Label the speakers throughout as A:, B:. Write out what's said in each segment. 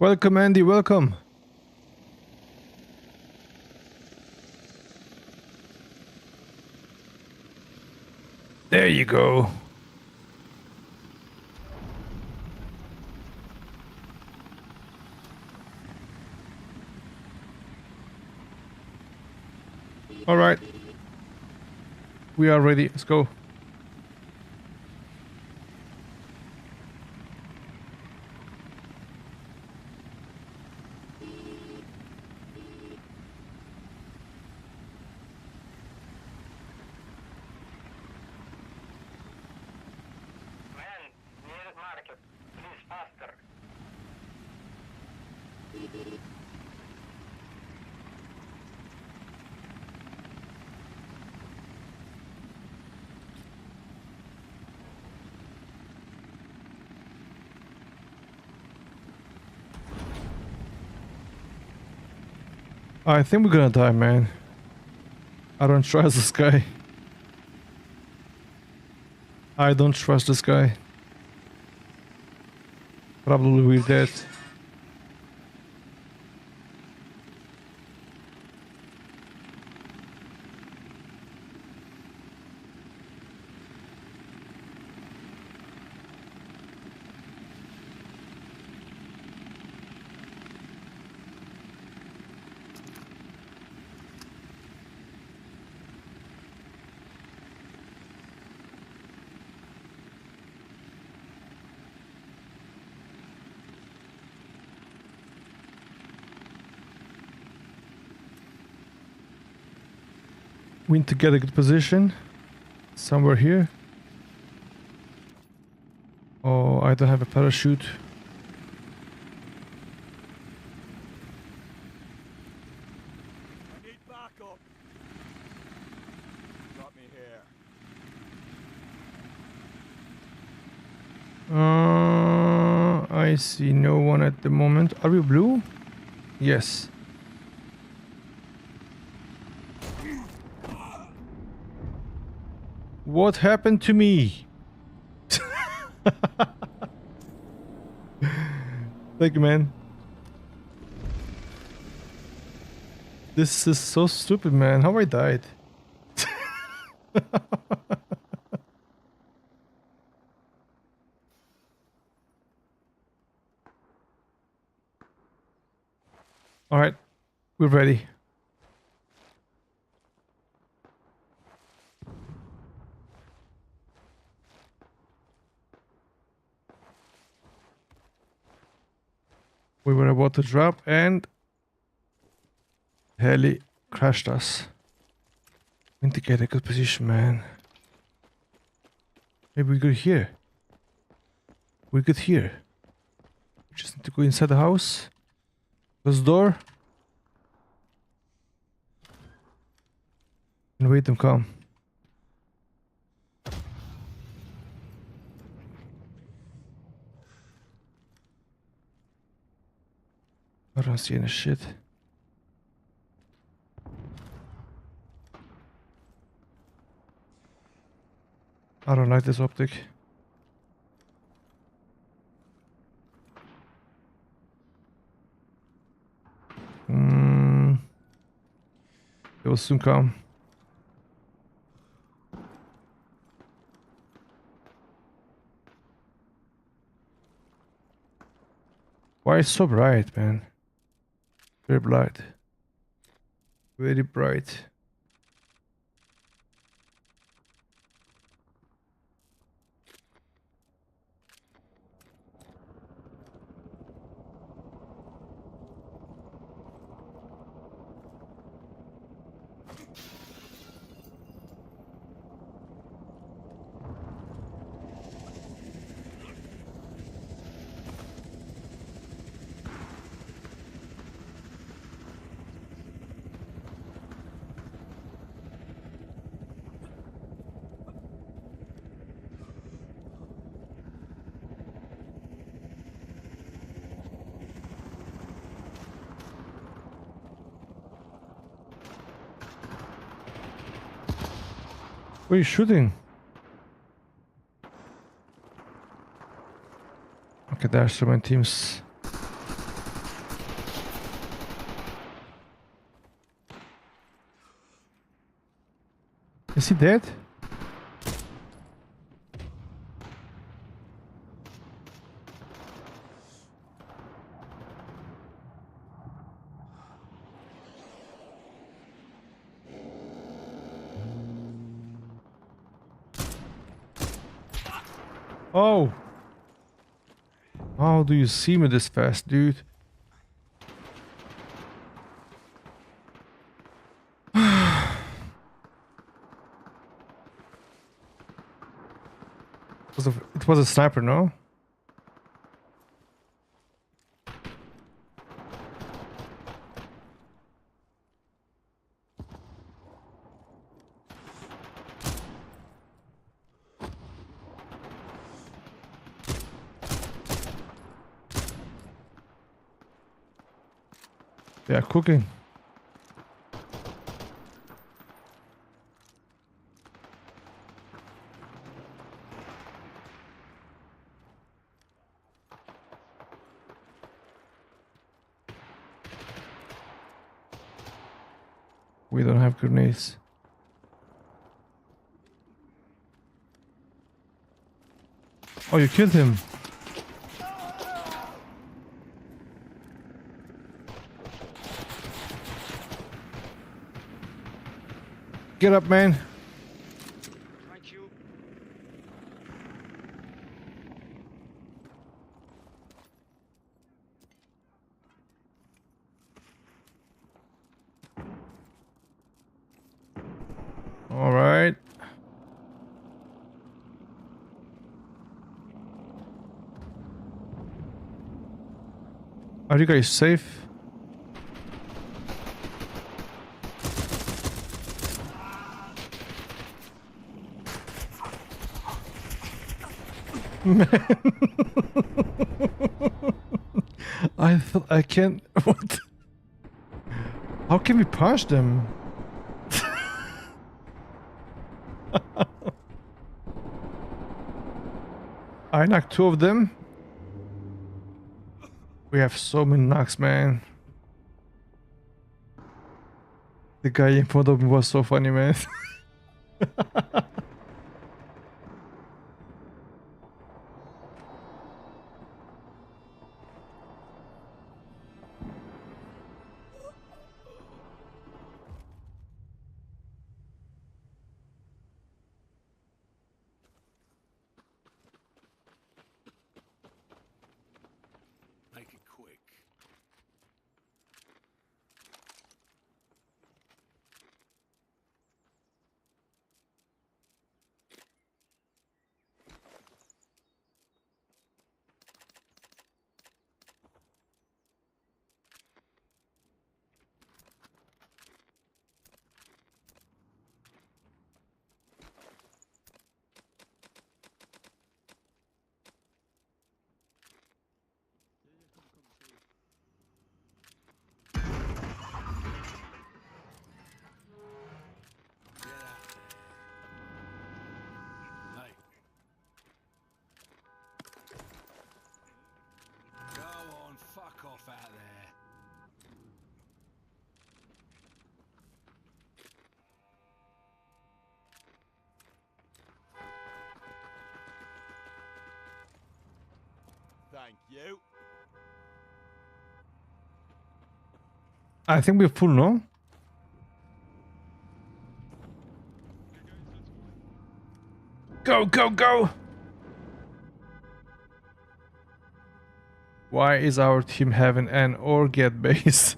A: Welcome, Andy. Welcome. There you go. All right. We are ready. Let's go. I think we're gonna die, man. I don't trust this guy. I don't trust this guy. Probably we're dead. We need to get a good position. Somewhere here. Oh, I don't have a parachute.
B: I need backup. Got me here.
A: I see no one at the moment. Are we blue? Yes. What happened to me? Thank you, man. This is so stupid, man. How I died? All right, we're ready. We were about to drop and heli crashed us. We need to get a good position, man. Maybe we're good here. We're good here. We just need to go inside the house. Close the door. And wait them come. I don't see any shit. I don't like this optic. They will soon come. Why is it so bright, man? Very bright. Very bright. Where are you shooting? Okay, there's so many teams. Is he dead? Oh! How do you see me this fast, dude? It was a sniper, no? They are cooking. We don't have grenades. Oh, you killed him. Get up, man.
B: Thank you.
A: All right. Are you guys safe? Man. I thought I can't. What? How can we punch them? I knocked two of them. We have so many knocks, man. The guy in front of me was so funny, man.
B: Make it quick. Fuck off out there. Thank you.
A: I think we're full, no? Go, go, go! Why is our team having an org at base?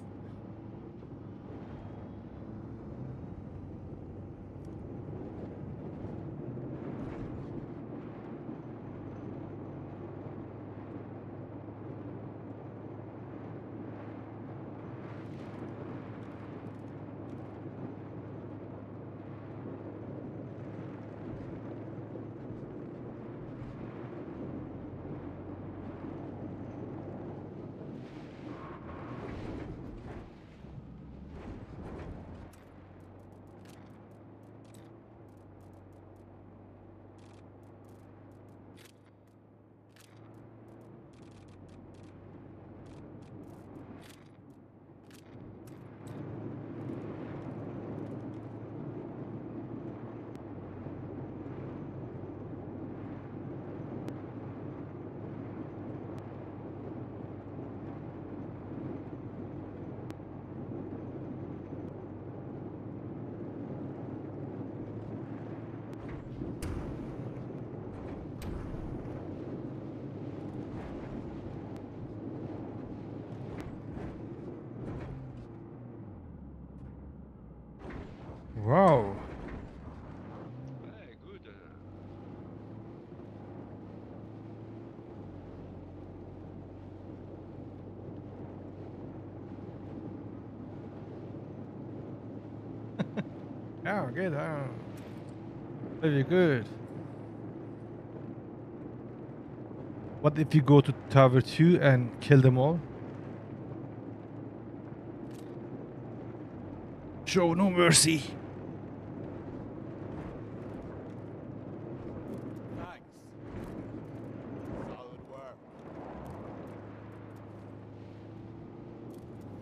A: Wow.
C: Hey, good.
A: Oh, good. Very good. What if you go to Tower 2 and kill them all? Show no mercy.
D: Thanks. Solid work.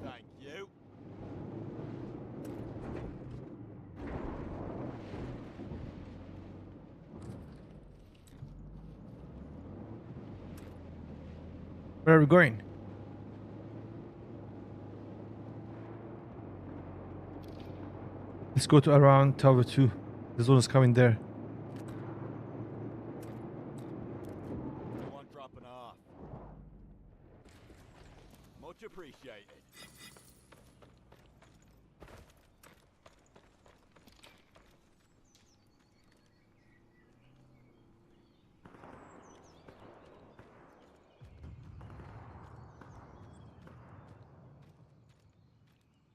D: Thank you.
A: Where are we going? Let's go to around Tower 2. The zone is coming there.
D: No one dropping off. Much appreciated.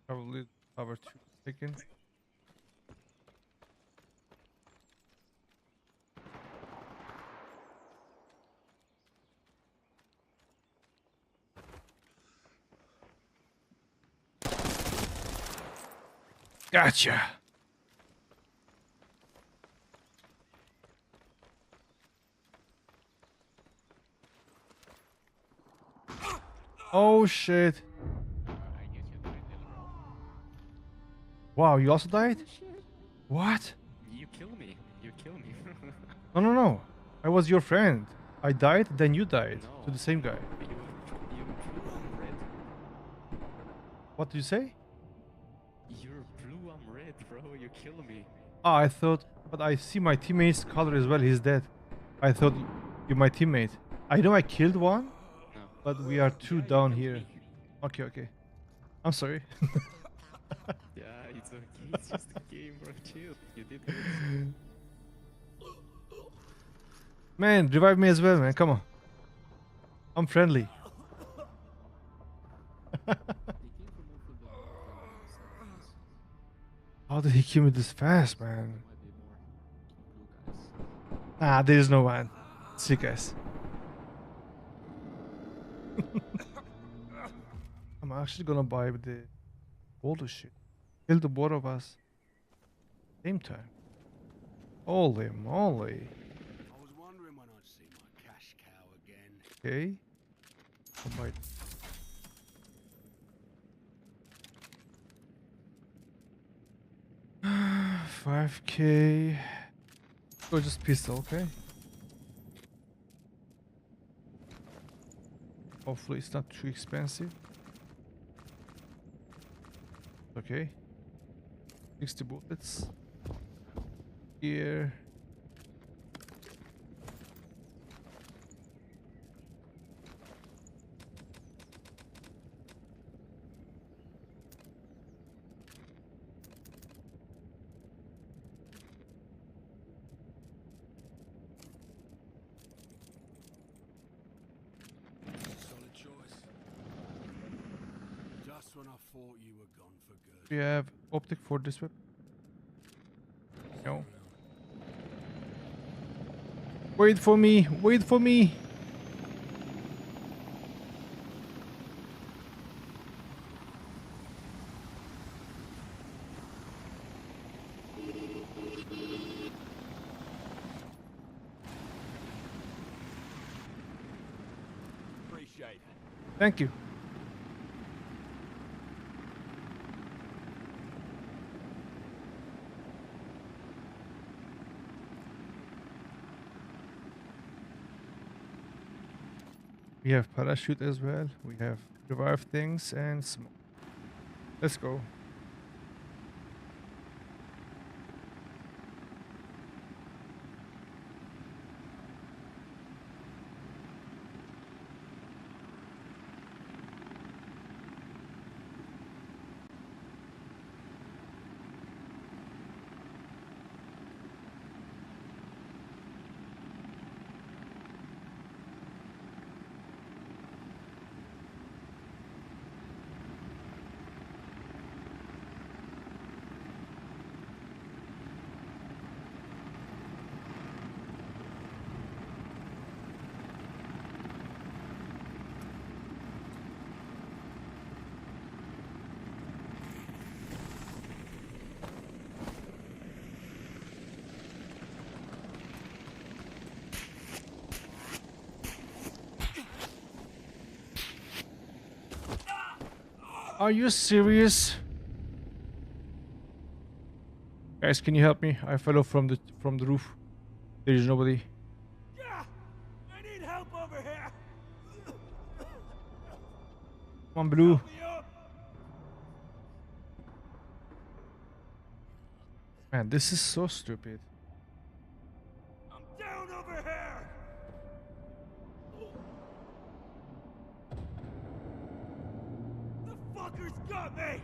A: Probably Tower 2 taken. Gotcha. Oh shit. Wow, you also died? What?
C: You kill me. You kill me.
A: No, no, no. I was your friend. I died, then you died. To
C: No.
A: the same guy.
C: You blue, I'm red.
A: What did you say?
C: You're blue, I'm red, bro. You kill me.
A: Ah, I thought, but I see my teammate's color as well. He's dead. I thought you're my teammate. I know I killed one,
C: No.
A: but we are two
C: Yeah, you
A: down
C: killed
A: here.
C: me.
A: Okay, okay. I'm sorry.
C: Yeah, it's okay. It's just a game, bro. Chill. You did good.
A: Man, revive me as well, man. Come on. I'm friendly. How did he kill me this fast, man? Ah, there is no one. See you guys. I'm actually gonna buy the older shit. Kill the both of us. Same time. Holy moly.
B: I was wondering when I'd see my cash cow again.
A: Okay. I'll buy. 5K. Or just pistol, okay? Hopefully it's not too expensive. Okay. 60 bullets. Here.
B: Solid choice. Just when I thought you were gone for good.
A: We have optic for this weapon. No. Wait for me. Wait for me.
D: Appreciate it.
A: Thank you. We have parachute as well. We have revive things and smoke. Let's go. Are you serious? Guys, can you help me? I fell off from the roof. There is nobody.
B: Yeah! I need help over here!
A: Come on, Blue.
B: Help me up!
A: Man, this is so stupid.
B: I'm down over here! The fucker's got me!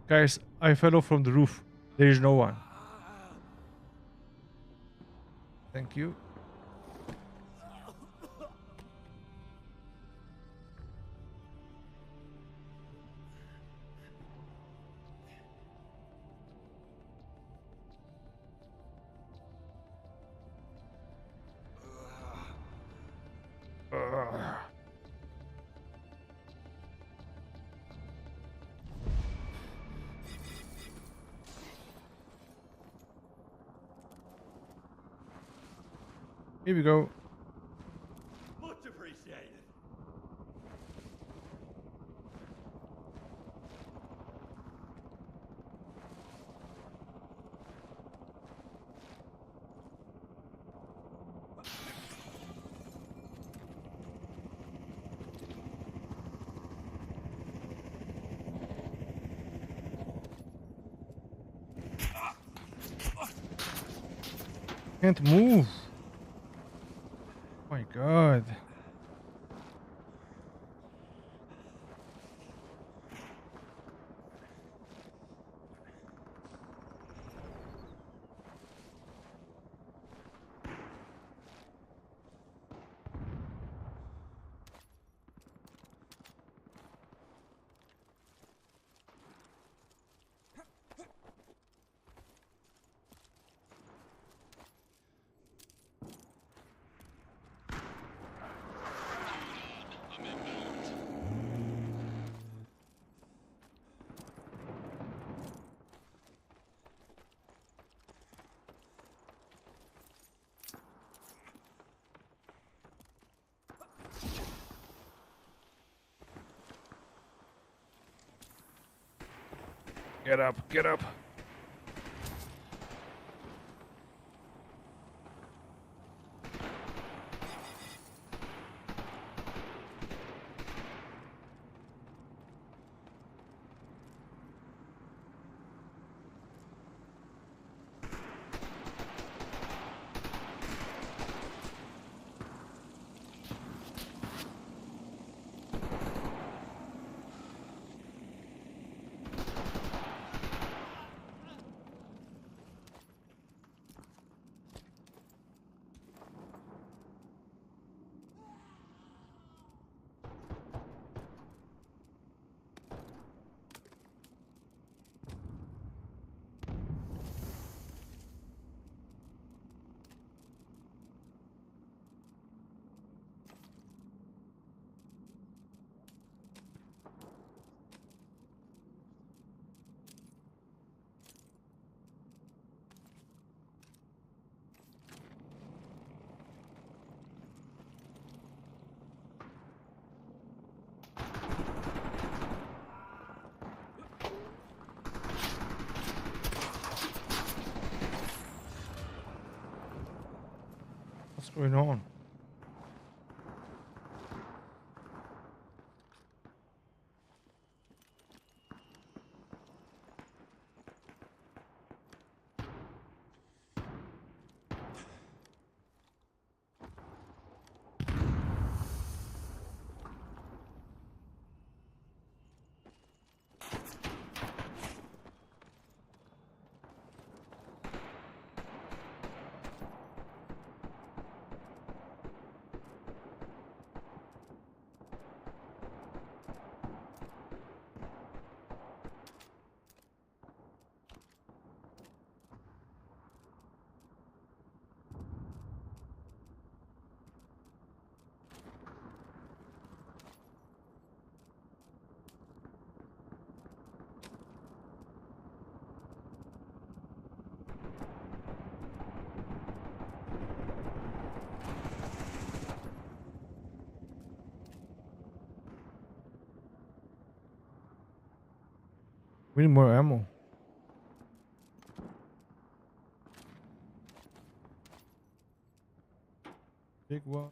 A: Guys, I fell off from the roof. There is no one. Thank you. Here we go.
D: Much appreciated.
A: Can't move. Oh my god. Get up, get up. What's going on? We need more ammo. Big one.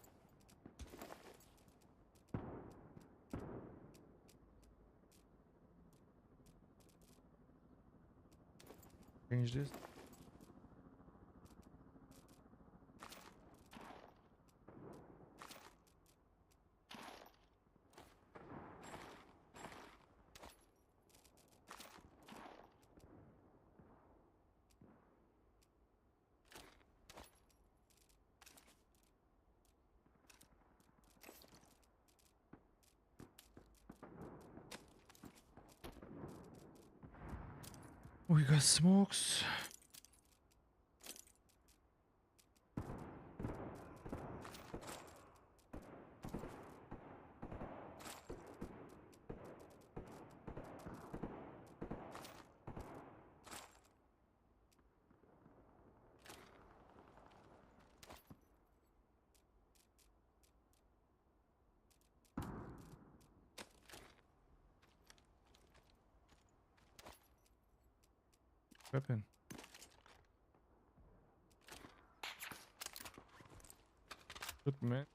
A: Change this. We got smokes. Weapon. Good man.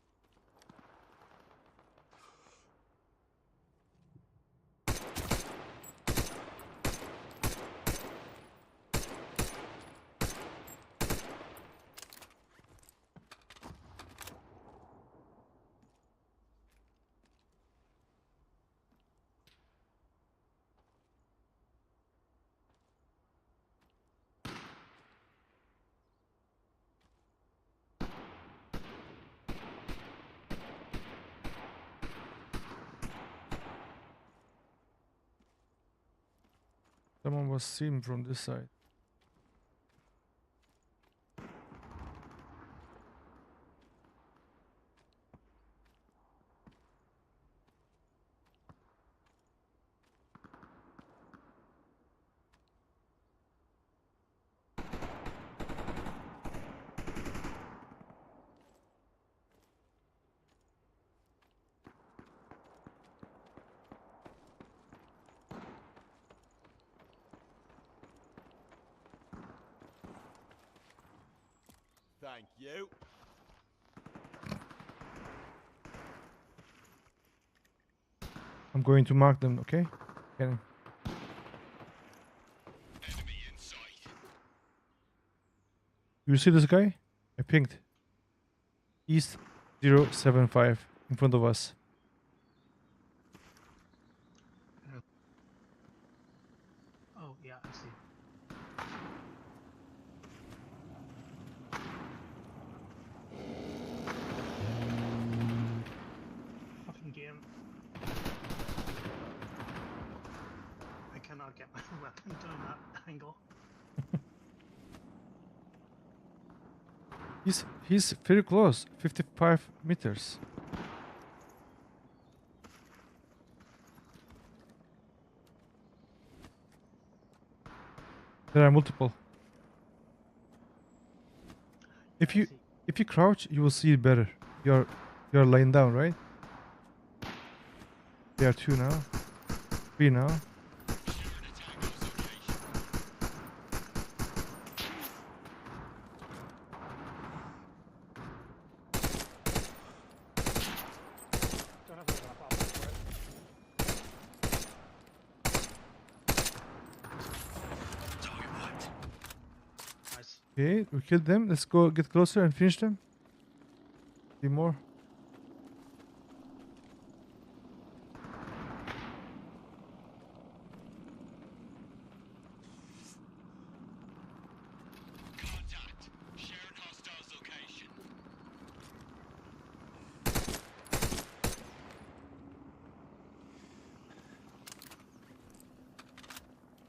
A: Someone was seen from this side.
D: Thank you.
A: I'm going to mark them, okay? Can
B: Enemy in sight.
A: you see this guy? I pinged. East 075 in front of us.
E: Oh, yeah, I see. Fucking game. I cannot get my weapon down that angle.
A: He's very close. 55 meters. There are multiple. If
E: I
A: you
E: see.
A: if you crouch, you will see it better. You're lying down, right? There are 2 now. 3 now.
E: Don't have to wrap up for it. Nice.
A: Okay, we killed them. Let's go get closer and finish them. See more.
B: Contact. Sharing hostiles location.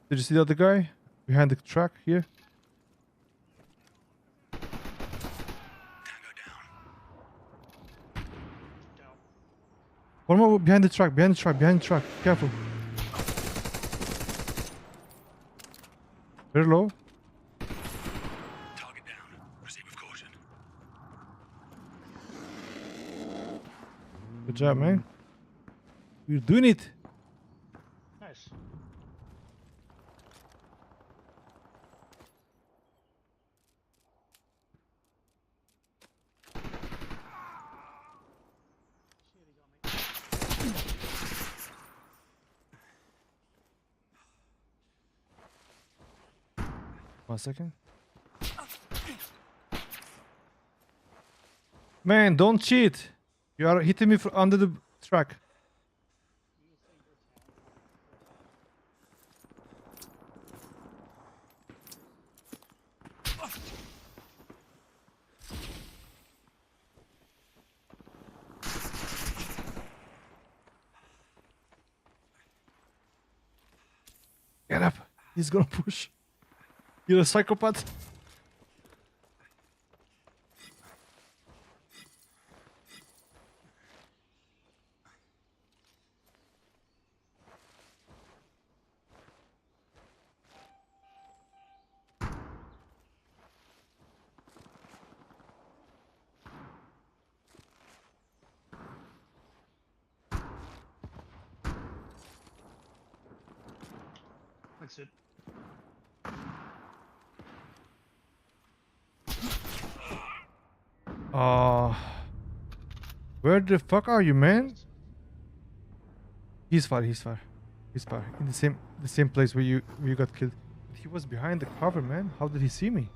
A: Did you see the other guy behind the truck here?
B: Tango down.
E: Down.
A: One more behind the truck. Behind the truck. Behind the truck. Careful. Very low.
B: Target down. Proceed with caution.
A: Good job, man. You're doing it.
E: Nice.
A: 1 second. Man, don't cheat. You are hitting me under the track. Get up. He's gonna push. You're a psychopath.
E: Thanks, dude.
A: Where the fuck are you, man? He's far. He's far. He's far. In the same place where you got killed. But he was behind the cover, man. How did he see me?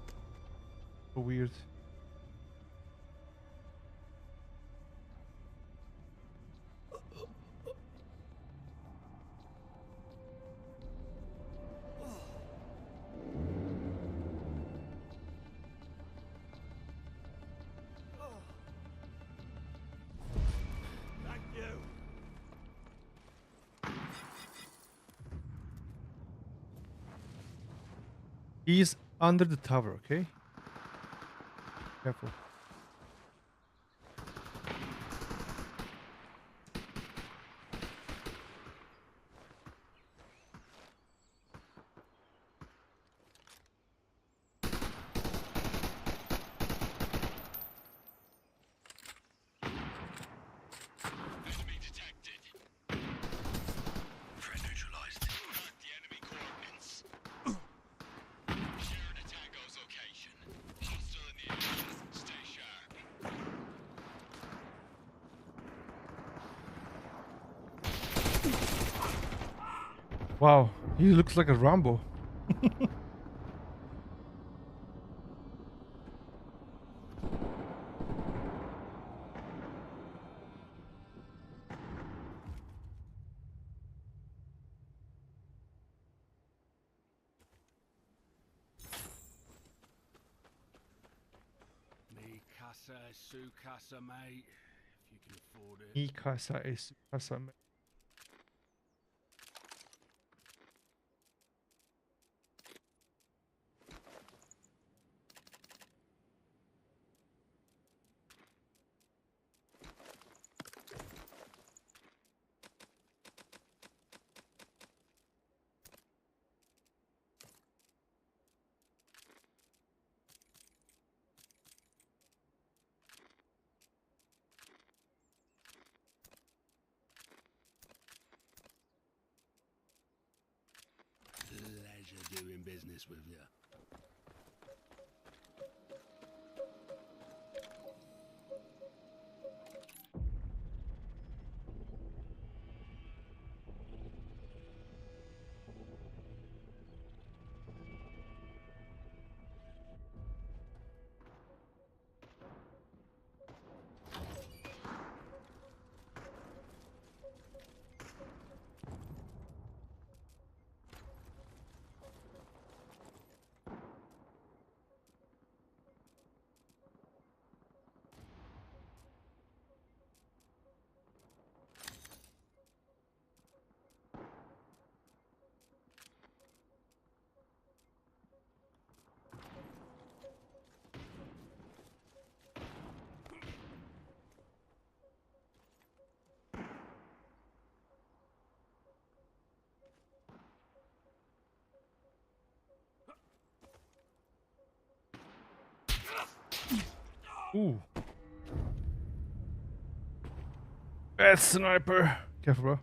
A: So weird.
D: Thank you.
A: He's under the tower, okay? Careful.
B: Enemy detected. Threat neutralized. Mark the enemy coordinates. Sharing a Tango's location. Hostile in the area. Stay sharp.
A: Wow, he looks like a Rambo.
B: Me casa, su casa, mate. If you can afford it.
A: Mi casa es su casa.
B: Pleasure doing business with you.
A: Ooh. Bad sniper. Careful, bro.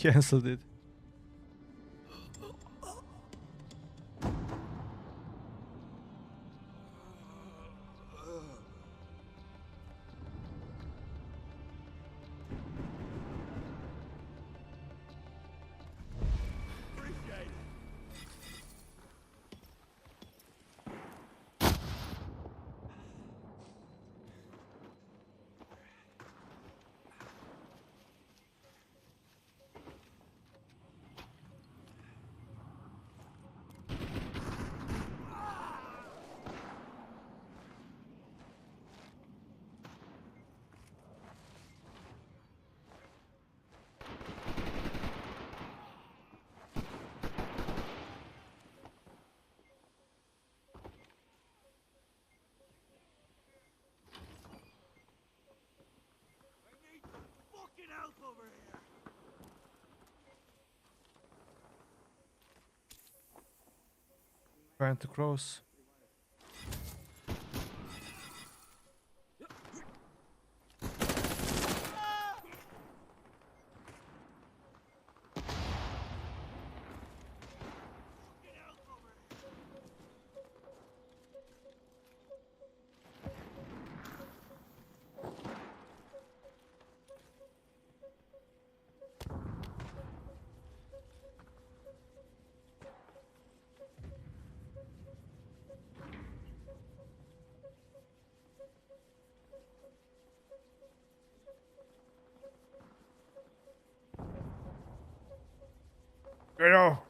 A: Cancelled it.
D: Appreciate it. I need some fucking help over here.
A: Trying to cross.
D: Fucking help over here.
A: Get out!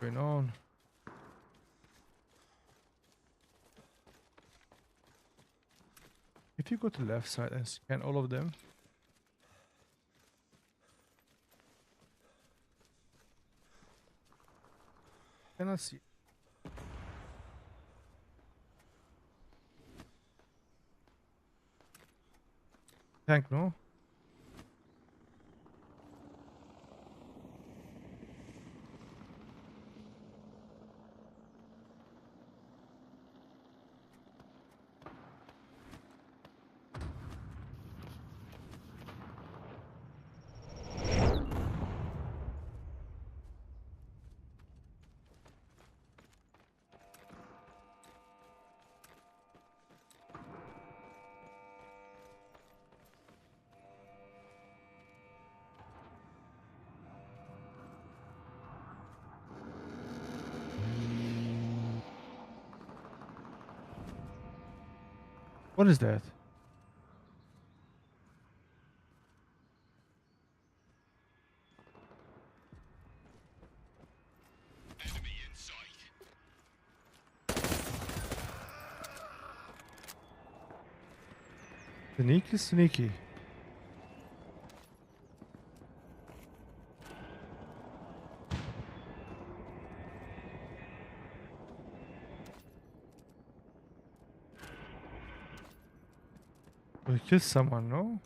A: Going on. If you go to the left side and scan all of them. Cannot see. Tank, no? What is that?
B: Enemy in sight.
A: Sneaky, sneaky. We killed someone, no?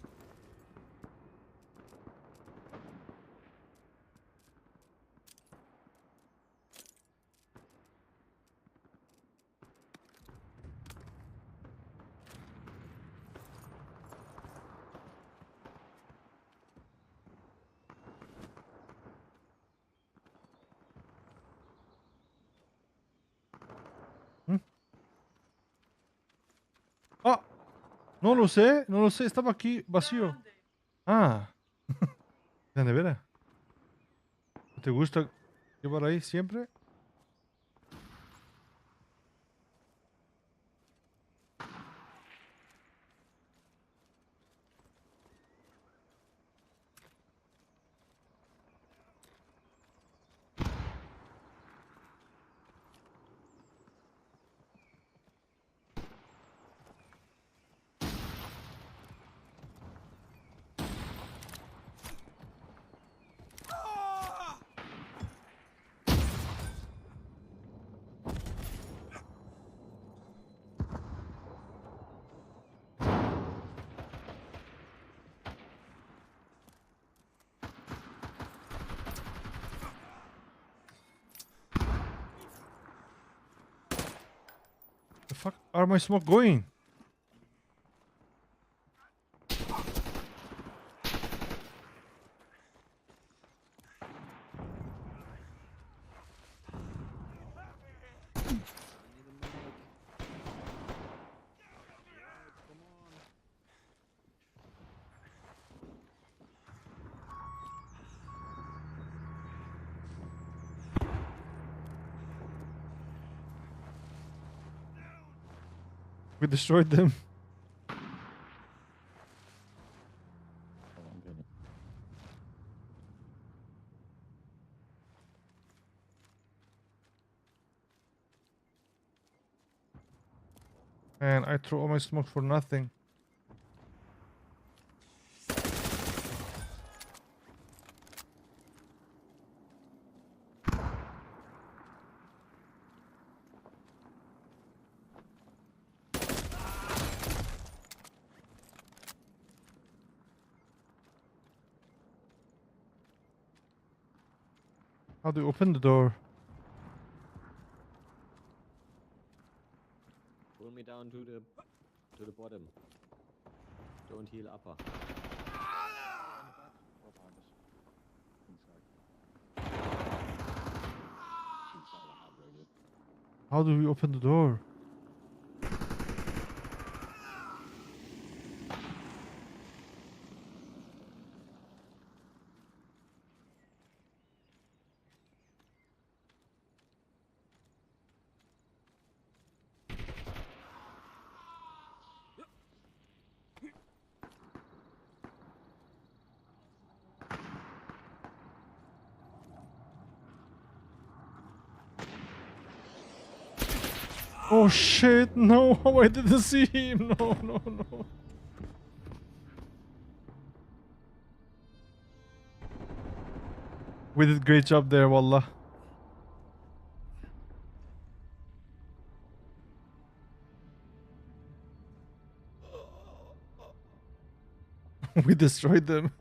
A: Ah, no lo sé, no lo sé, estaba aquí vacío. Ah, de nevera. ¿Te gusta llevar ahí siempre? fuck are my smoke going? We destroyed them. And I threw all my smoke for nothing. How do you open the door?
F: Pull me down to the bottom. Don't heal upper.
A: How do we open the door? Oh shit, no, I didn't see him. No, no, no. We did great job there, wallah. We destroyed them.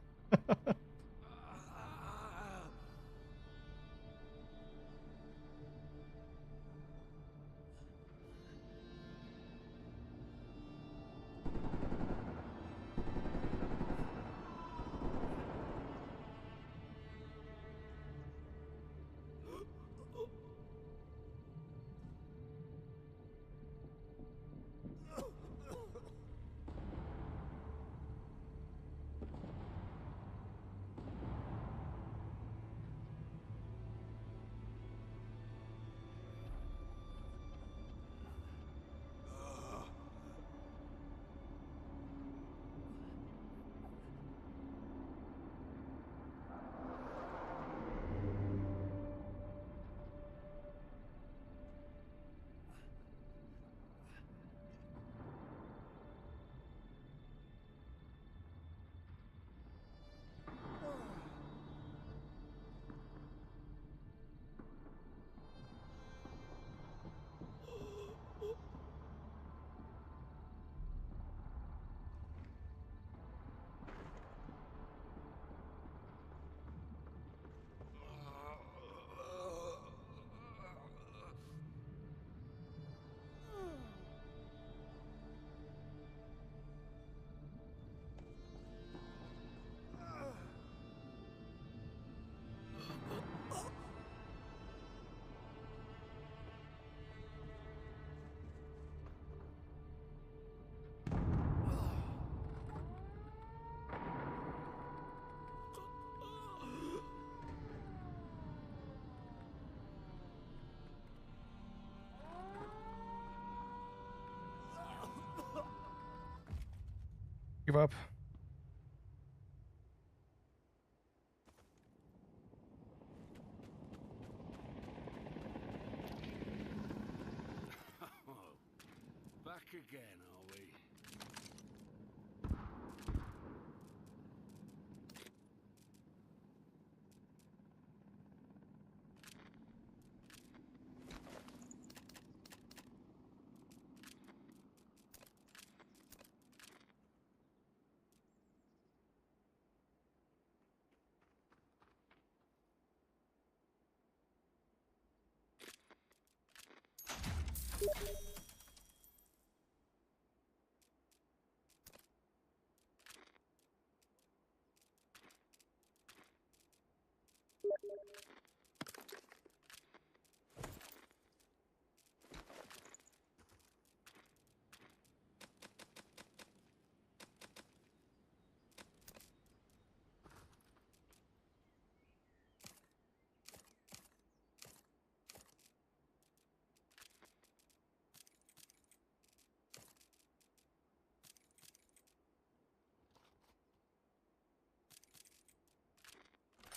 A: Give up.
B: Oh, back again, are we?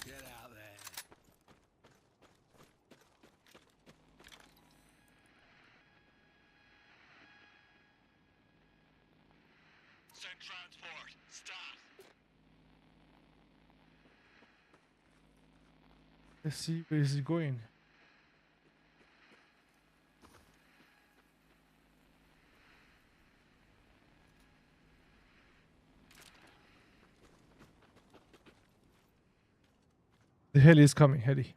B: Get out there. Send transport. Stop.
A: Let's see where is he going. The heli is coming, heli.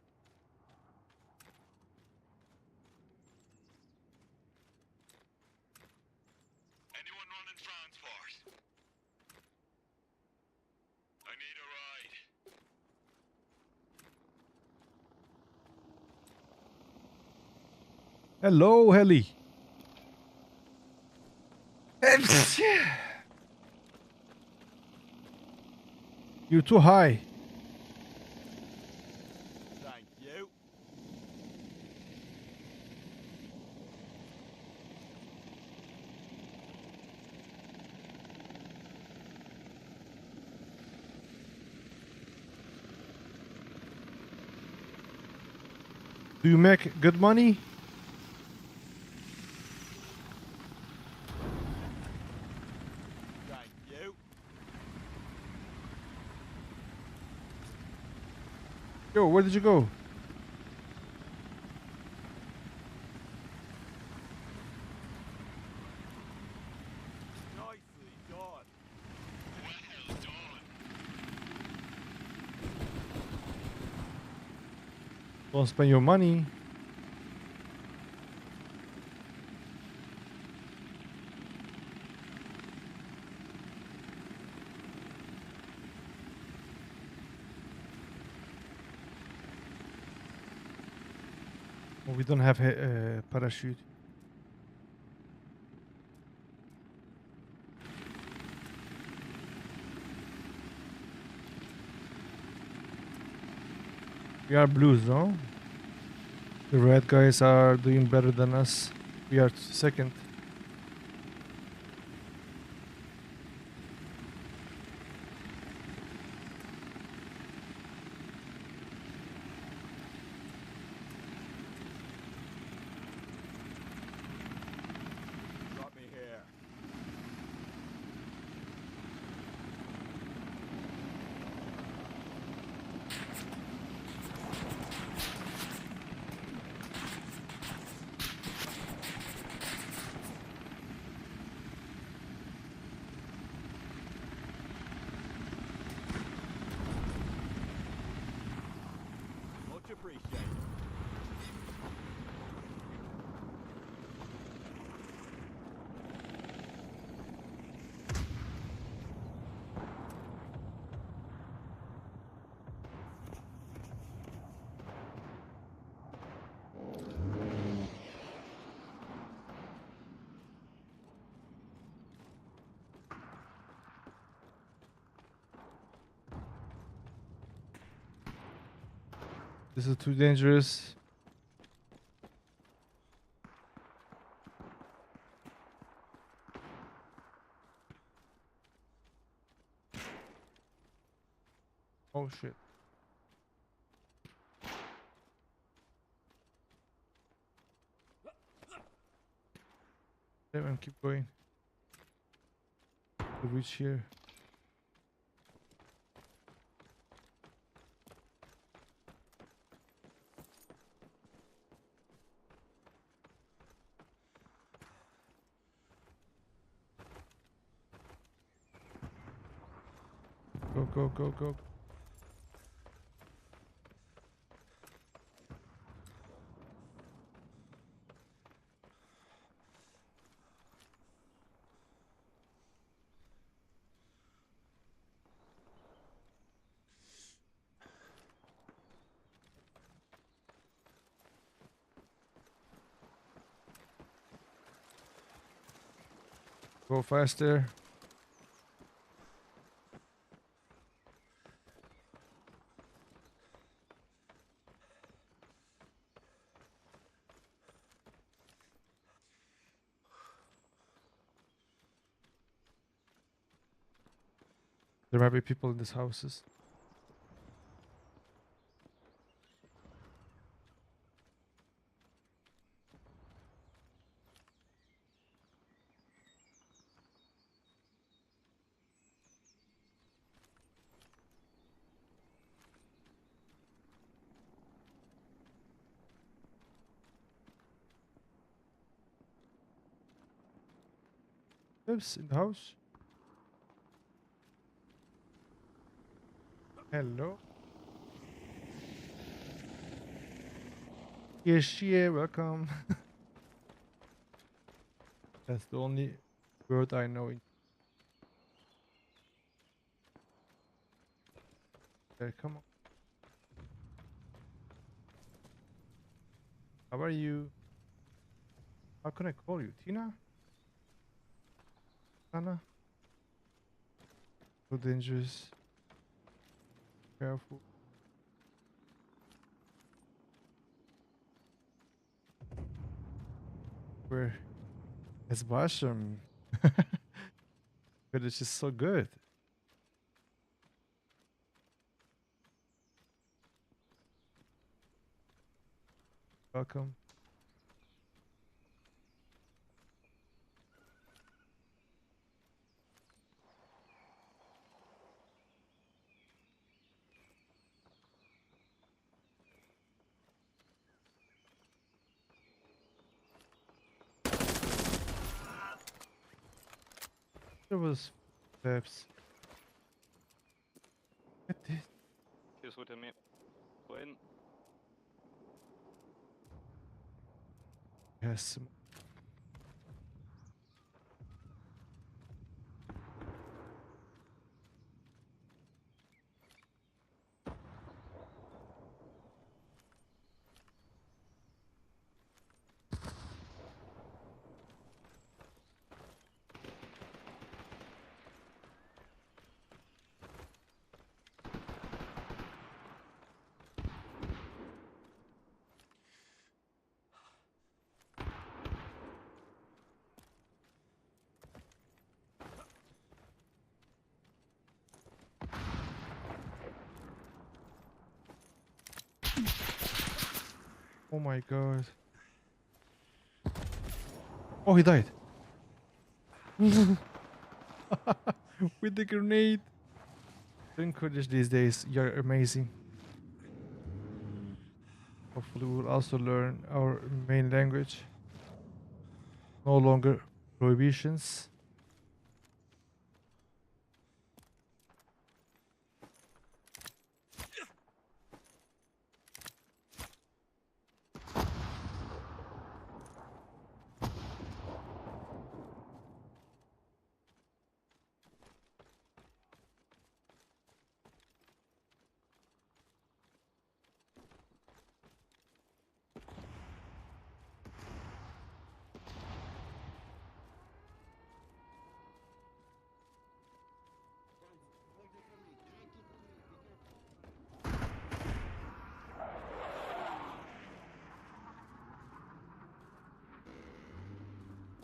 B: Anyone running transport? I need a ride.
A: Hello, heli. You're too high.
B: Thank you.
A: Do you make good money?
B: Thank you.
A: Yo, where did you go?
B: Nicely done. Well done.
A: Don't spend your money. Oh, we don't have a parachute. We are blues, no? The red guys are doing better than us. We are second.
B: Got me here. Much appreciated.
A: This is too dangerous. Oh shit. Damn, keep going. To reach here. Go, go, go, go. Go faster. There might be people in these houses. Oops, in the house. Hello. Yes, she, welcome. That's the only word I know. Okay, come on. How are you? How can I call you? Tina? Anna? So dangerous. Careful. Where? It's Basham. But it's just so good. Welcome. There was steps. What the?
G: Here's what I mean. When
A: Yes. Oh my god. Oh, he died. With the grenade. In Kurdish these days, you're amazing. Hopefully we'll also learn our main language. No longer prohibitions.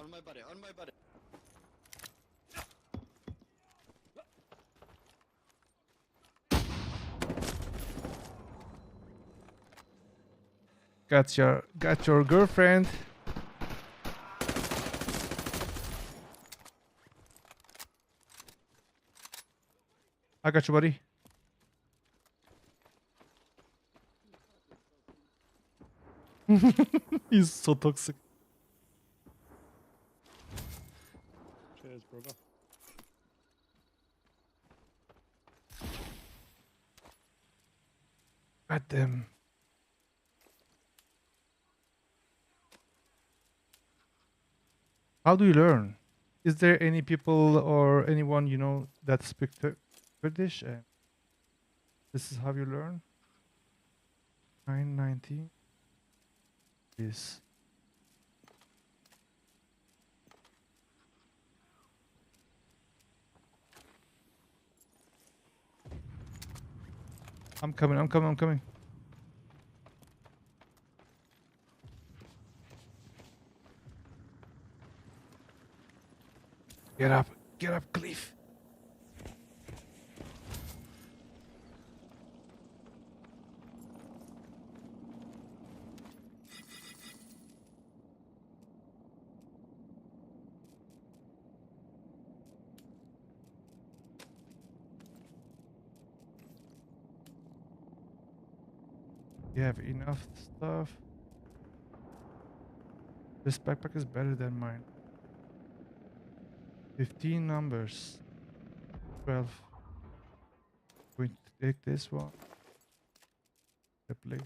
G: on my body, on my body.
A: Got your girlfriend. I got you, buddy. He's so toxic.
F: Cheers, brother.
A: God damn. How do you learn? Is there any people or anyone you know that speak Kurdish? And this is how you learn. 919 is I'm coming, I'm coming, I'm coming. Get up, Cliff. You have enough stuff. This backpack is better than mine. 15 numbers. 12. Going to take this one. Play.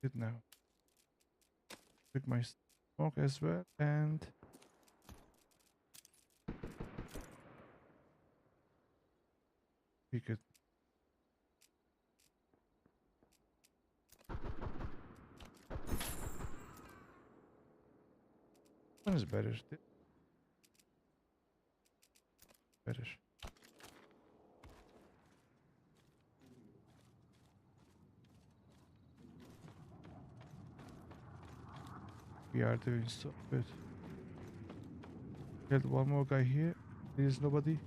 A: It now. Took my smoke as well, and we could. One is better. Better. We are doing so good. Killed one more guy here. There's nobody.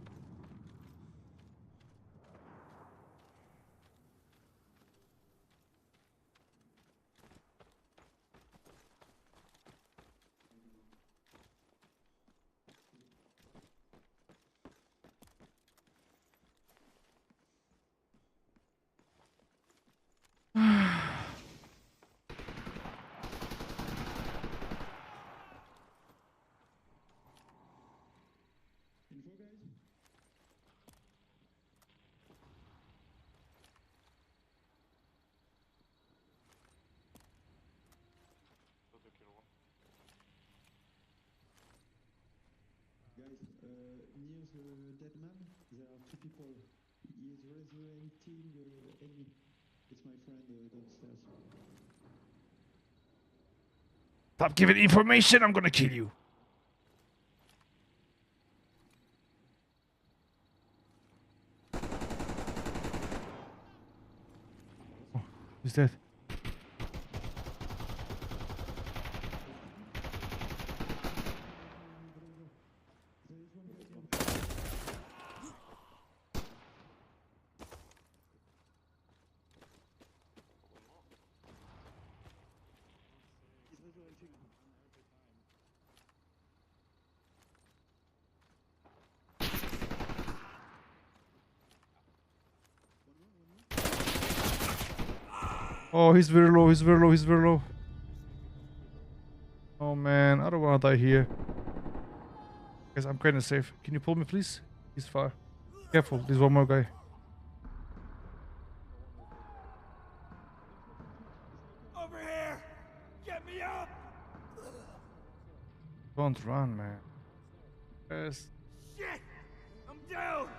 H: Guys, near the dead man, there are two people. He is resurrecting the enemy. It's my friend downstairs.
A: Stop giving information, I'm gonna kill you. Oh, he's dead. Oh, he's very low, he's very low, he's very low. Oh man, I don't wanna die here. Guys, I'm kinda safe. Can you pull me please? He's far. Careful, there's one more guy.
D: Over here! Get me up!
A: Don't run, man. Yes.
D: Shit! I'm down!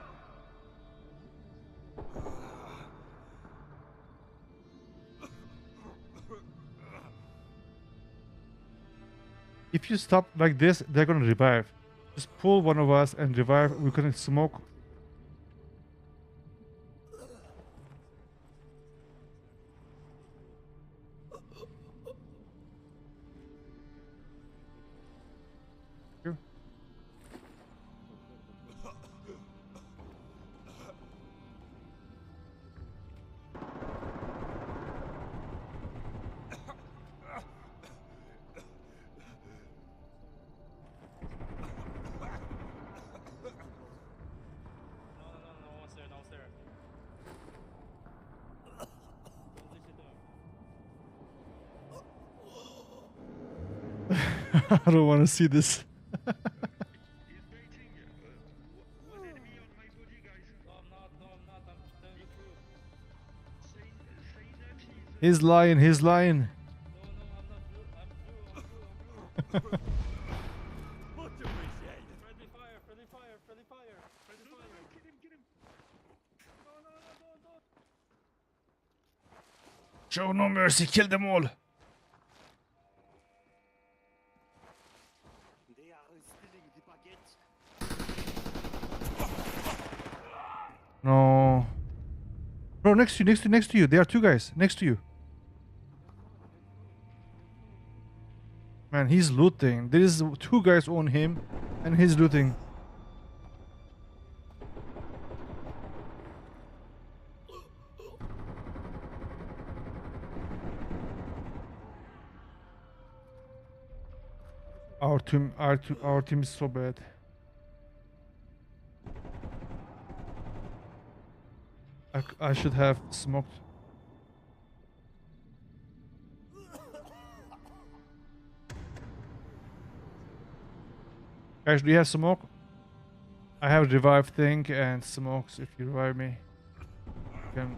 A: If you stop like this, they're gonna revive. Just pull one of us and revive. We can smoke. Here. I don't want to see this. He's lying, he's lying.
D: Much appreciated. Friendly fire, friendly fire, friendly fire, friendly fire. Get him, get him. No, no, no, don't.
A: Show no mercy. Kill them all.
D: They are stealing the baguette.
A: No. Bro, next to you, next to you. There are two guys next to you. Man, he's looting. There is two guys on him, and he's looting. Our team is so bad. I should have smoked. Guys, do you have smoke? I have revive thing and smokes if you revive me. You can...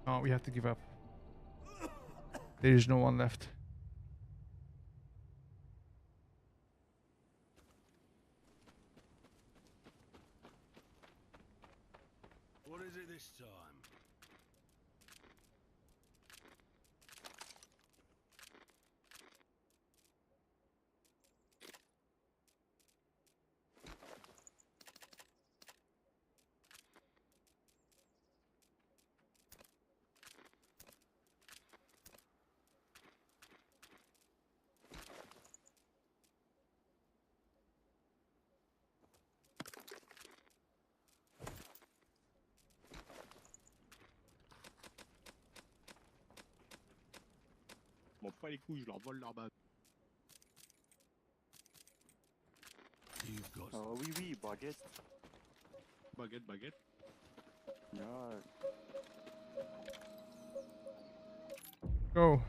A: No, we have to give up. There is no one left.
D: What is it this time?
C: M'en pas les couilles, je leur vole leur base.
D: You've got
G: Oh oui, oui, baguette.
C: Baguette, baguette.
G: Ja,
A: Go.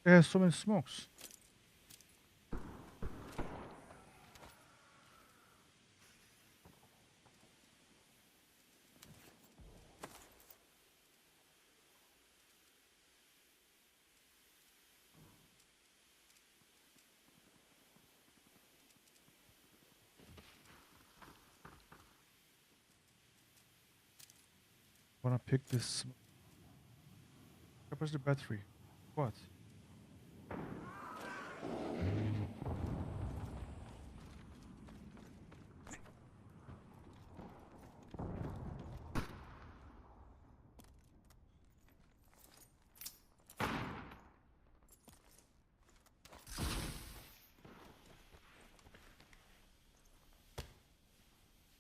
A: It has so many smokes. Wanna pick this? Where's the battery? What?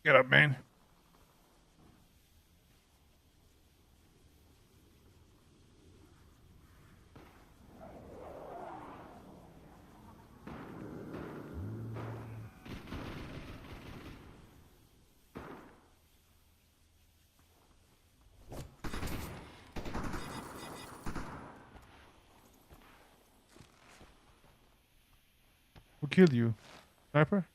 A: Get up, man. Who killed you? Sniper?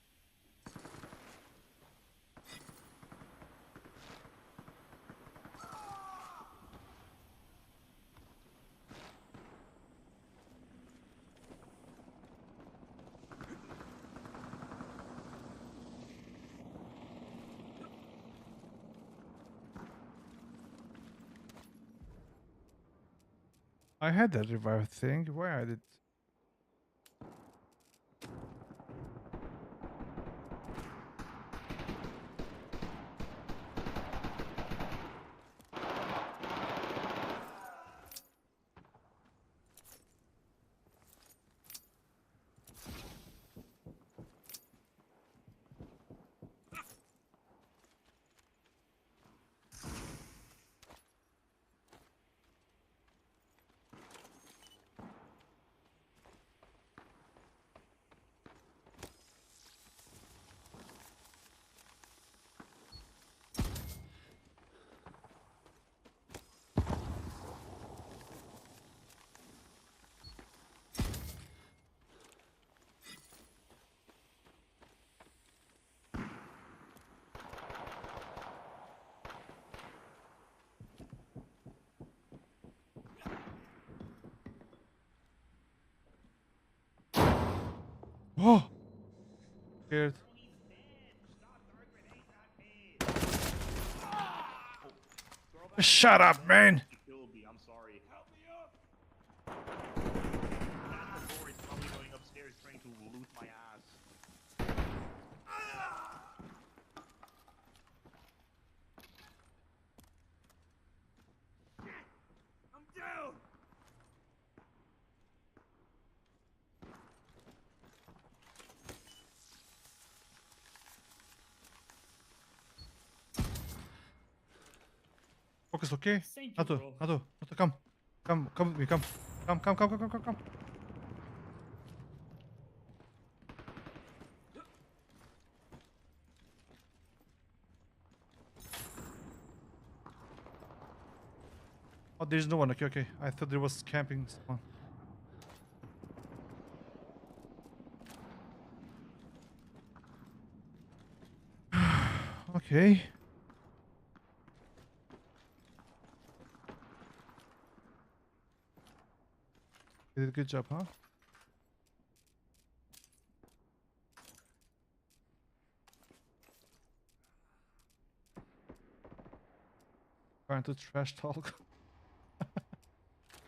A: I had that revive thing. Where I did? Oh! Scared. Shut up, man!
I: I'm sorry. Help me up! That door is probably going upstairs trying to loot my ass.
D: I'm down!
A: Focus, okay?
C: Thank you,
A: Nato,
C: bro.
A: Nato, Nato, come. Come with me, come. Come. Oh, there's no one. Okay. I thought there was camping spawn. Okay. You did a good job, huh? Trying to trash talk.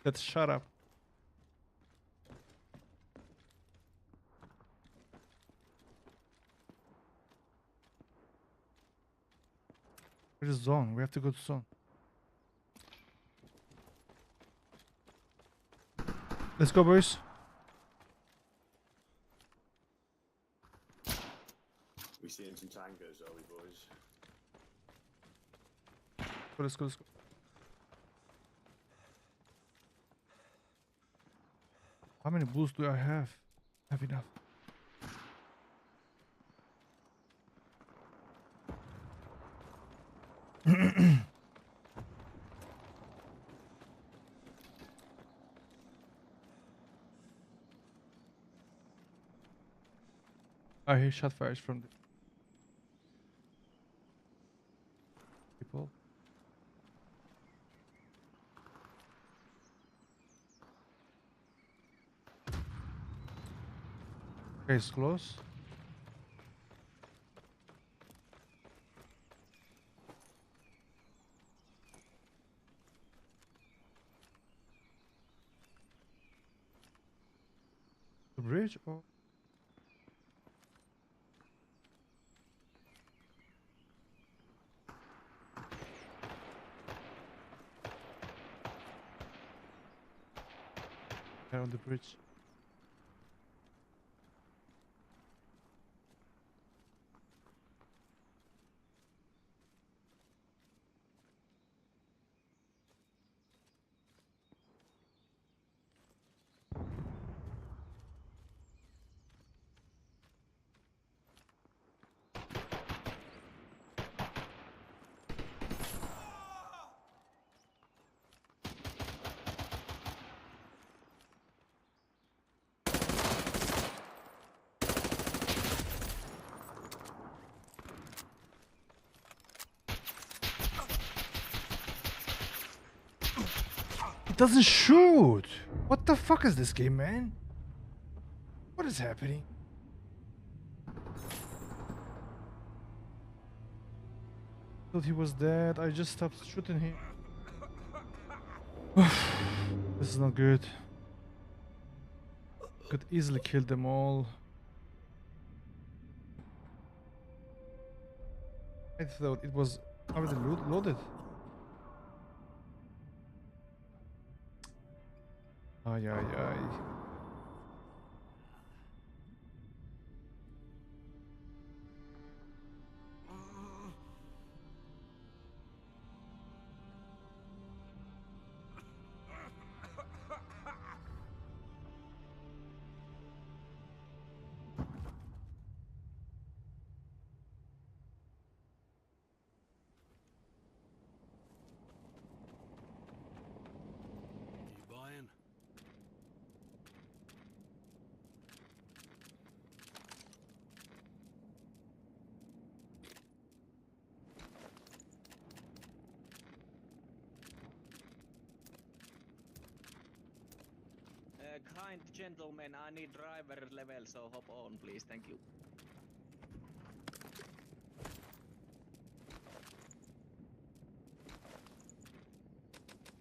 A: Let's shut up. Where's zone? We have to go to zone. Let's go, boys.
F: We seeing some tankers, are we, boys?
A: Let's go. How many boosts do I have? I have enough. I hear shot fires from the people. Okay, it's close. The bridge or they're on the bridge. It doesn't shoot! What the fuck is this game, man? What is happening? Thought he was dead. I just stopped shooting him. This is not good. Could easily kill them all. I thought it was already loaded. Ay, ay, ay.
B: You buying?
C: Kind gentlemen, I need driver level, so hop on, please. Thank you.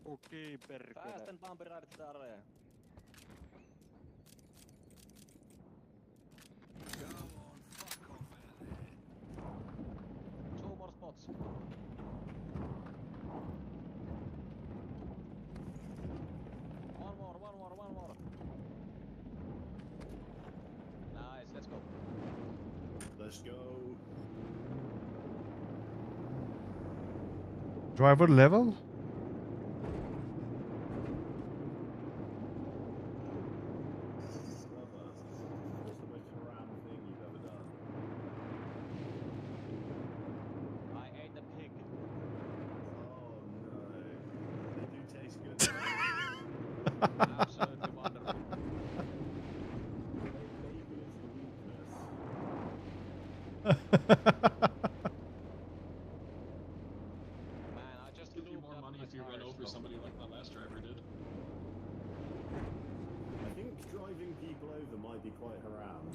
G: Okei, perkele.
C: Fast and bumpy ride to the area. Two more spots. One more. Nice, let's go.
F: Let's go.
A: Driver level?
F: Brother, what's the most haram thing you've ever done?
C: I ate a pig.
F: Oh no. They do taste good.
C: Absolutely wonderful.
F: Maybe it's the weakness.
C: Man, I just
J: Give you
C: looped
J: more
C: up
J: money
C: my
J: if you run
C: tires,
J: over
C: so-
J: somebody like that last driver did.
F: I think driving people over might be quite haram.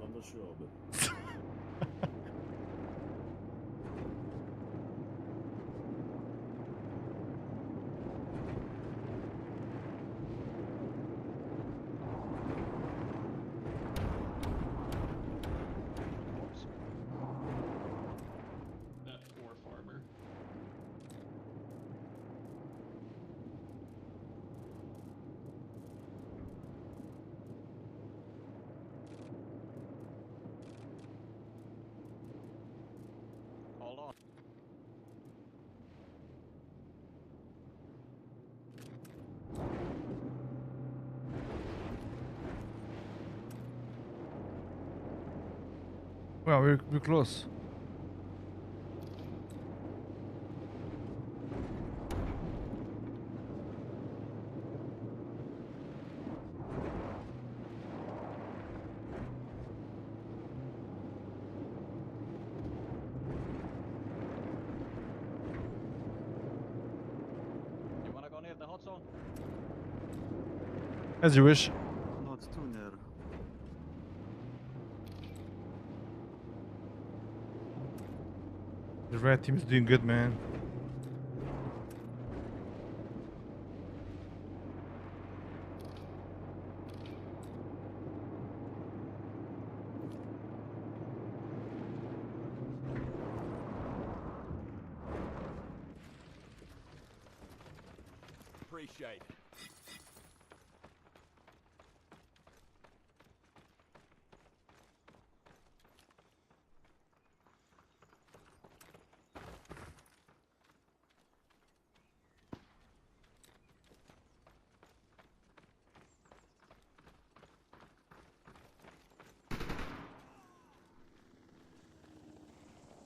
F: I'm not sure, but
J: That poor farmer.
C: Hold on.
A: Well, we're close.
C: You wanna go near the hot zone?
A: As you wish.
G: No, it's too near.
A: The red team is doing good, man.
B: Appreciate it.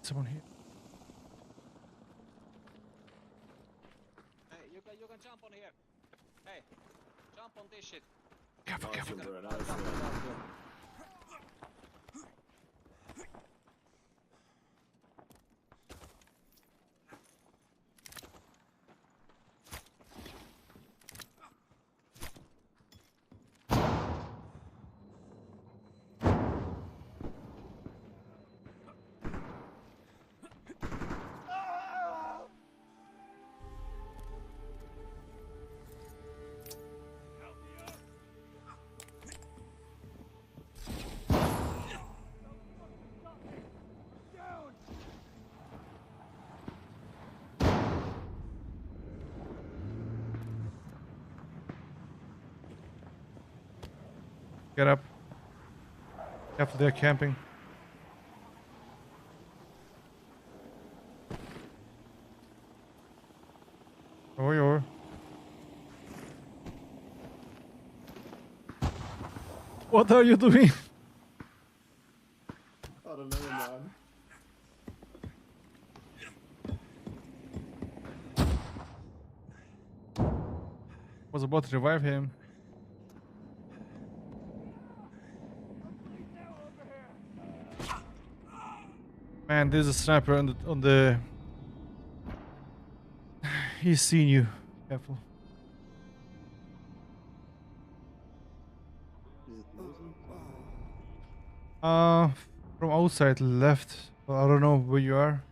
A: Someone here.
C: Hey, you can jump on here. Hey, jump on this shit.
A: Careful,
F: nice
A: careful.
F: one, bro. Nice one.
A: Get up. After they're camping. Oi, oi. What are you doing?
F: I don't know, man.
A: Was about to revive him. Man, there's a sniper on the. He's seen you. Careful.
G: Is it Mosin?
A: From outside left. Well, I don't know where you are.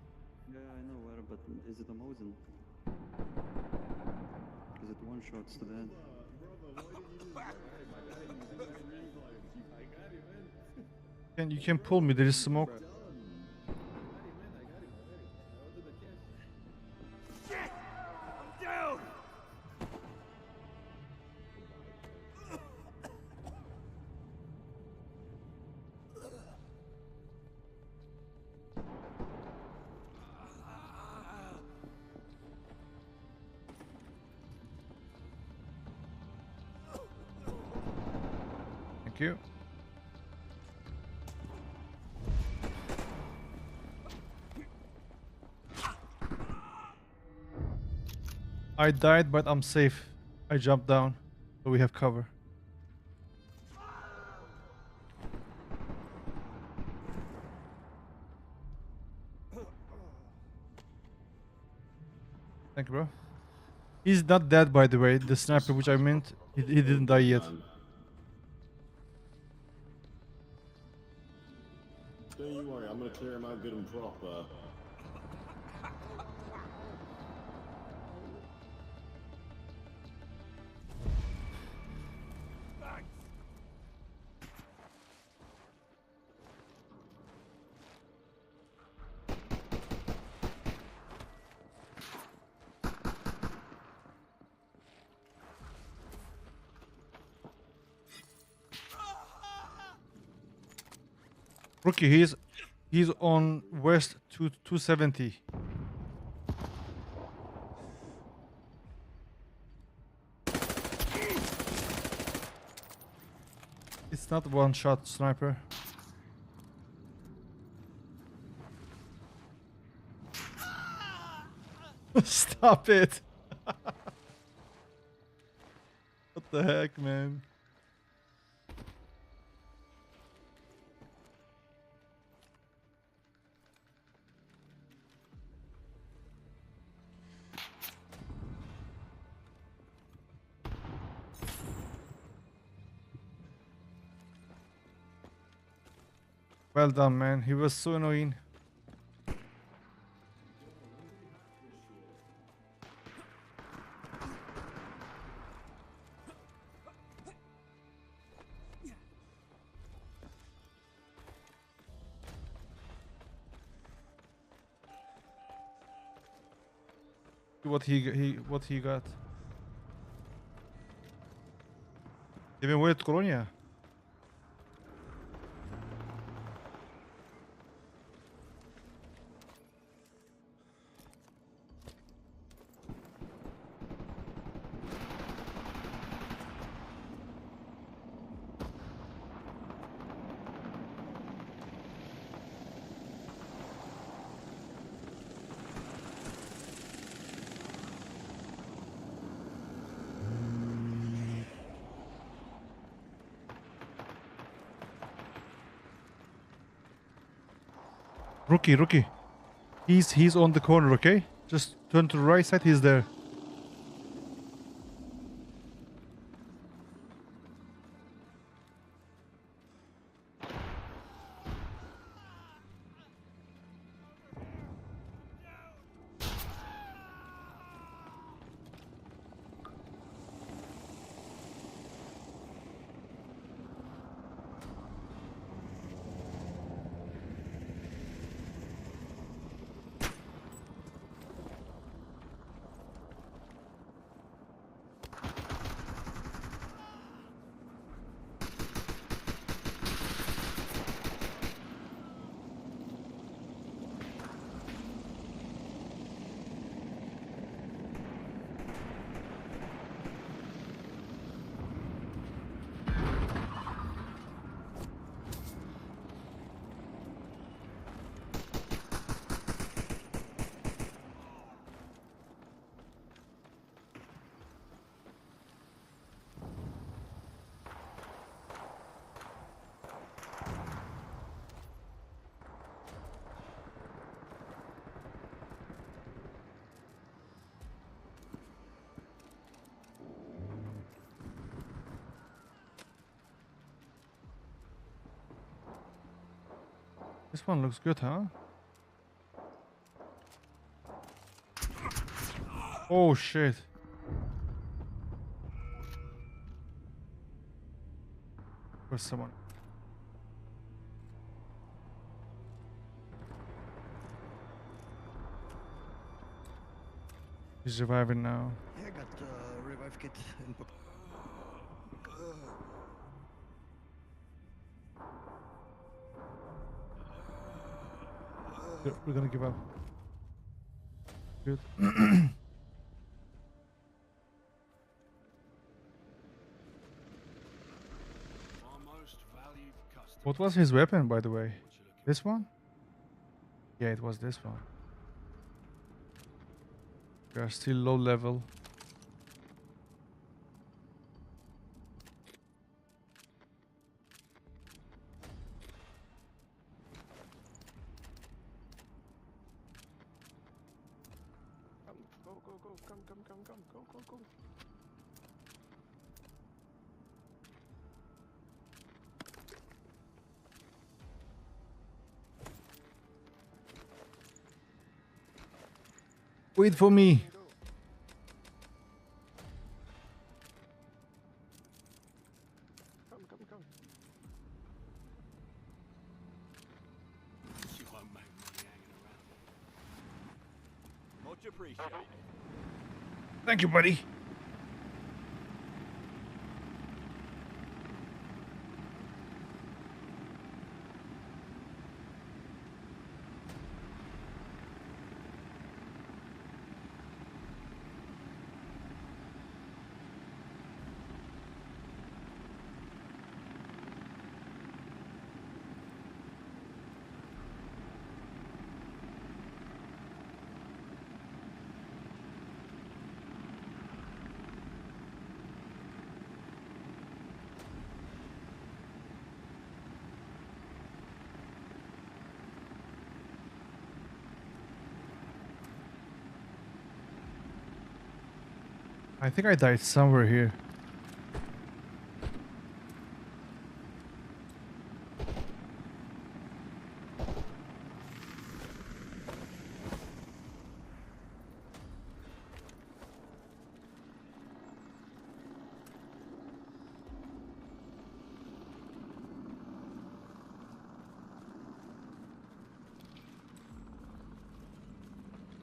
G: Yeah, I know where, but is it a Mosin? Is it one shots to the head?
A: You can pull me. There is smoke.
D: I'm down!
A: Thank you. I died, but I'm safe. I jumped down, so we have cover. Thank you, bro. He's not dead, by the way. The sniper, which I meant, he didn't die yet.
F: Don't you worry, I'm gonna clear him out good and proper.
A: Rookie, he's on west 270. It's not one shot sniper. Stop it. What the heck, man? Well done, man. He was so annoying. What he got. Even with Colonia. Rookie. He's on the corner, okay? Just turn to the right side, he's there. This one looks good, huh? Oh shit. Where's someone? He's reviving now.
D: I got revive kit in
A: We're gonna give up. Good. What was his weapon, by the way? This one? Yeah, it was this one. We are still low level.
C: Go.
A: Wait for me.
C: Come.
B: You won't make money hanging around. Much appreciated.
A: Thank you, buddy. I think I died somewhere here.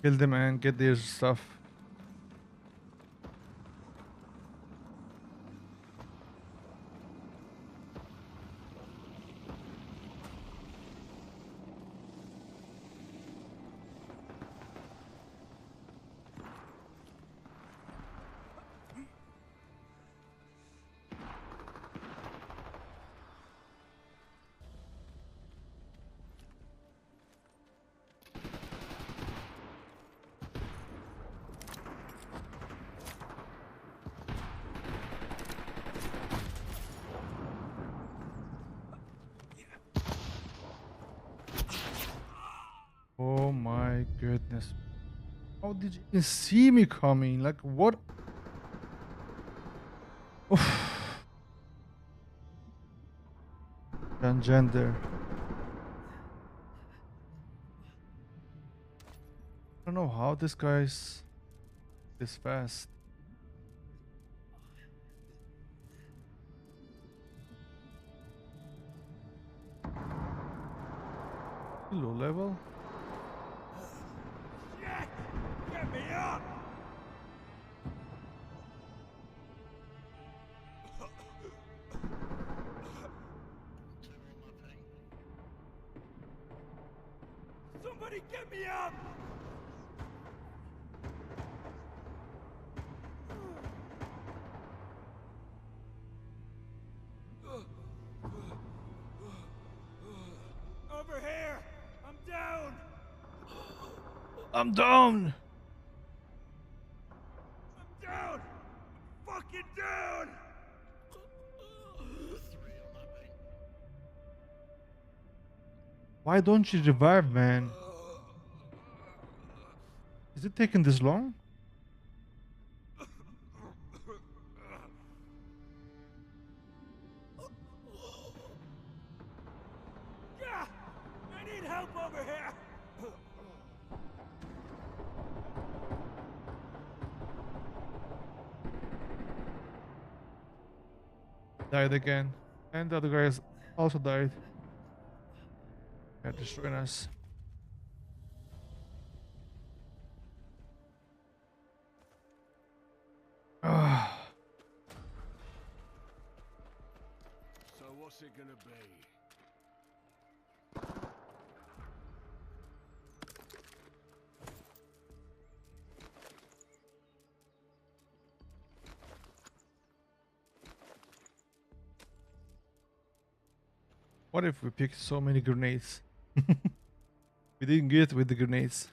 A: Kill them and get their stuff. Oh my goodness. How did you even see me coming? Like, what? Gender. I don't know how this guy's this fast. Low level.
D: Shit! Get me up! Somebody get me up! Over here! I'm down!
A: I'm down.
D: I'm down! Fucking down!
A: Why don't you revive, man? Is it taking this long?
D: Yeah! I need help over here!
A: Died again. And the other guys also died. They're destroying us. Ah.
B: So what's it gonna be?
A: What if we picked so many grenades? We didn't get with the grenades.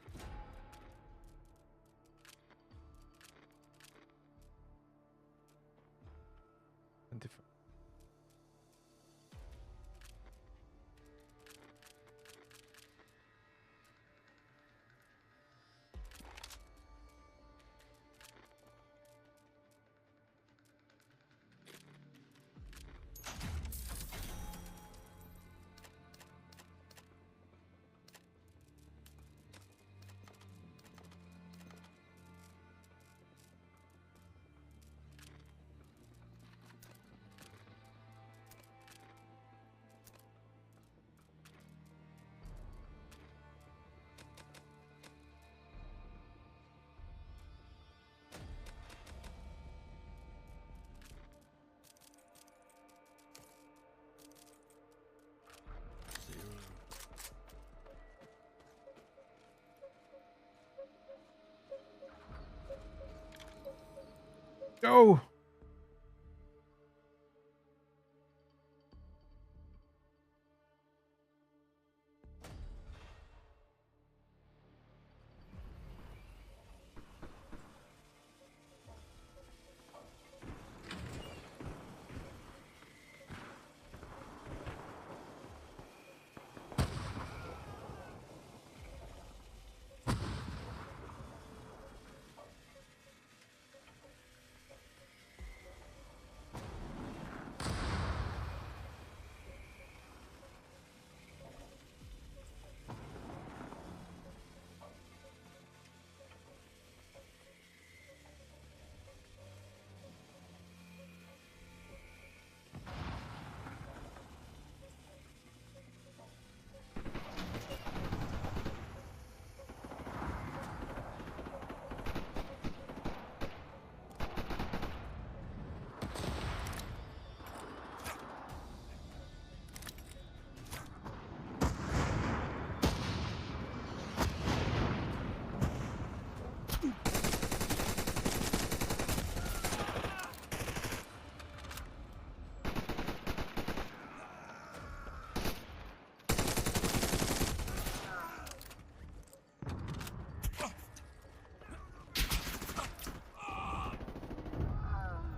A: Go!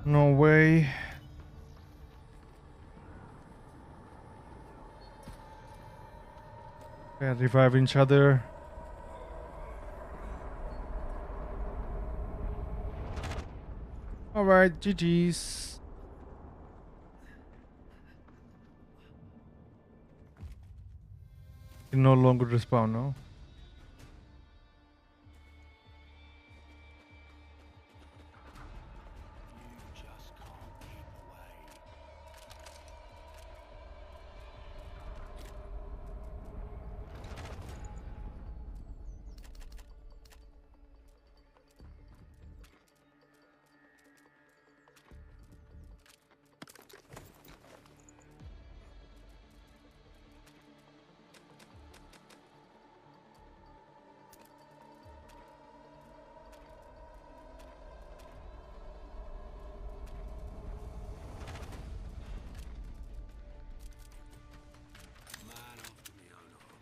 A: No way. Can't revive each other. Alright, GG's. Can no longer respawn, no?
B: You just can't keep away. Man after me own heart.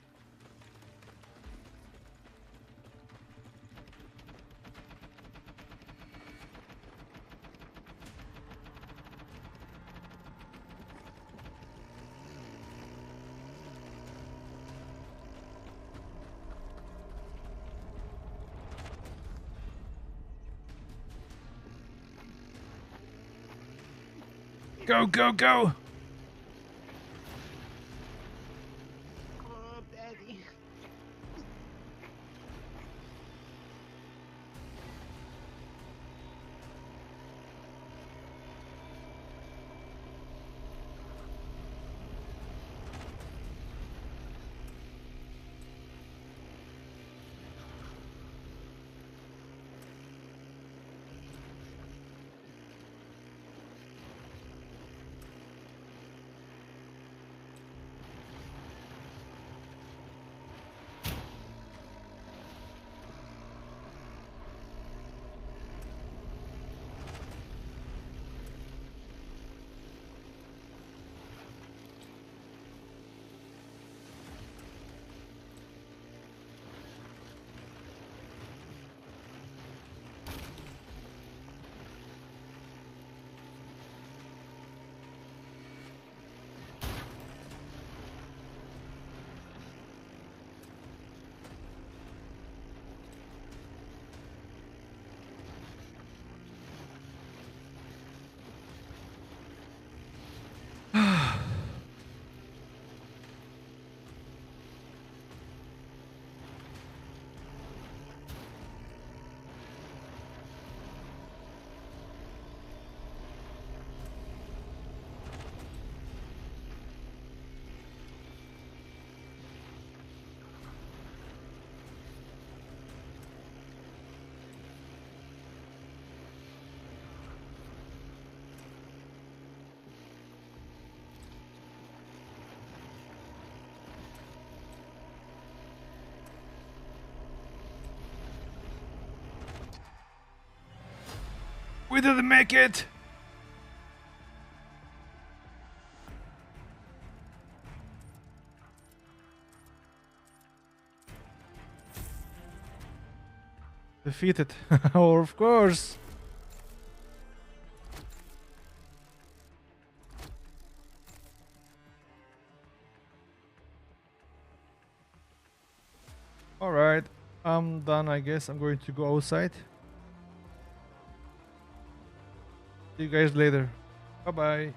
A: Go, go, go!
E: Oh, Daddy.
A: We didn't make it! Defeated. Oh, of course. Alright, I'm done, I guess. I'm going to go outside. See you guys later. Bye bye.